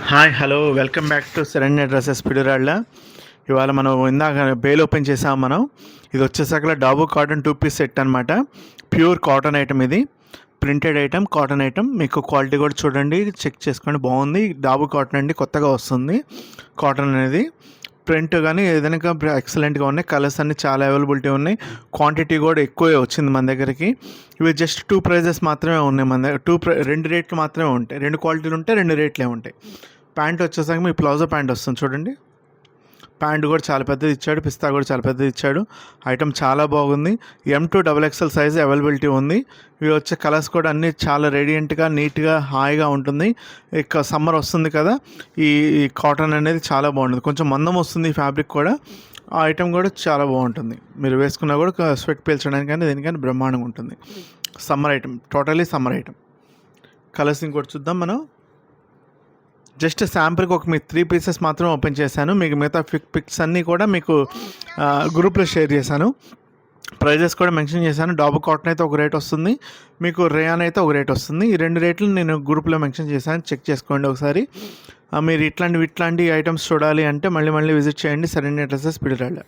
Hi hello welcome back to Sharanya dresses Piduralla. ఇవాళ మనం ఇందాక బేల్ ఓపెన్ చేసాం. మనం ఇది వచ్చేసరికి డాబు కాటన్ 2 పీస్ సెట్ అనమాట. ప్యూర్ కాటన్ ఐటమ్, ఇది ప్రింటెడ్ ఐటమ్, కాటన్ ఐటమ్. మీకు క్వాలిటీ కూడా చూడండి, చెక్ చేసుకోండి, బాగుంది. డాబు కాటన్ అండి, కొత్తగా వస్తుంది కాటన్ అనేది. ప్రింట్ కానీ ఏదైనా ఎక్సలెంట్గా ఉన్నాయి. కలర్స్ అన్నీ చాలా అవైలబిలిటీ ఉన్నాయి. క్వాంటిటీ కూడా ఎక్కువే వచ్చింది మన దగ్గరికి. ఇవి జస్ట్ 2 ప్రైజెస్ మాత్రమే ఉన్నాయి మన దగ్గర. 2 రేట్లు మాత్రమే ఉంటాయి. 2 క్వాలిటీలు ఉంటాయి, 2 రేట్లే ఉంటాయి. ప్యాంట్ వచ్చేసరికి మీ ప్లాజో ప్యాంట్ వస్తుంది చూడండి. ప్యాంట్ కూడా చాలా పెద్దది ఇచ్చాడు, పిస్తా కూడా చాలా పెద్దది ఇచ్చాడు. ఐటమ్ చాలా బాగుంది. M2 XXL సైజ్ అవైలబిలిటీ ఉంది. ఇవి వచ్చే కలర్స్ కూడా అన్నీ చాలా రేడియంట్గా, నీట్గా, హాయిగా ఉంటుంది. ఇక సమ్మర్ వస్తుంది కదా, ఈ కాటన్ అనేది చాలా బాగుంటుంది. కొంచెం మందం వస్తుంది ఈ ఫ్యాబ్రిక్ కూడా. ఆ ఐటమ్ కూడా చాలా బాగుంటుంది. మీరు వేసుకున్నా కూడా స్వెట్ పీల్చడానికి కానీ దేనికైనా బ్రహ్మాండంగా ఉంటుంది. Summer item, totally summer item. Colours ఇంకోటి చూద్దాం మనం. జస్ట్ శాంపుల్కి ఒక 3 పీసెస్ మాత్రం ఓపెన్ చేశాను. మీకు మిగతా పిక్స్ అన్నీ కూడా మీకు గ్రూప్లో షేర్ చేశాను. ప్రైజెస్ కూడా మెన్షన్ చేశాను. డాబు కాటన్ అయితే ఒక రేట్ వస్తుంది, మీకు రేయాన్ అయితే ఒక రేట్ వస్తుంది. ఈ 2 రేట్లు నేను గ్రూప్లో మెన్షన్ చేశాను, చెక్ చేసుకోండి ఒకసారి. మీరు ఇట్లాంటి ఐటమ్స్ చూడాలి అంటే మళ్ళీ విజిట్ చేయండి శరణ్య డ్రెస్సెస్ పిడురాళ్ళ.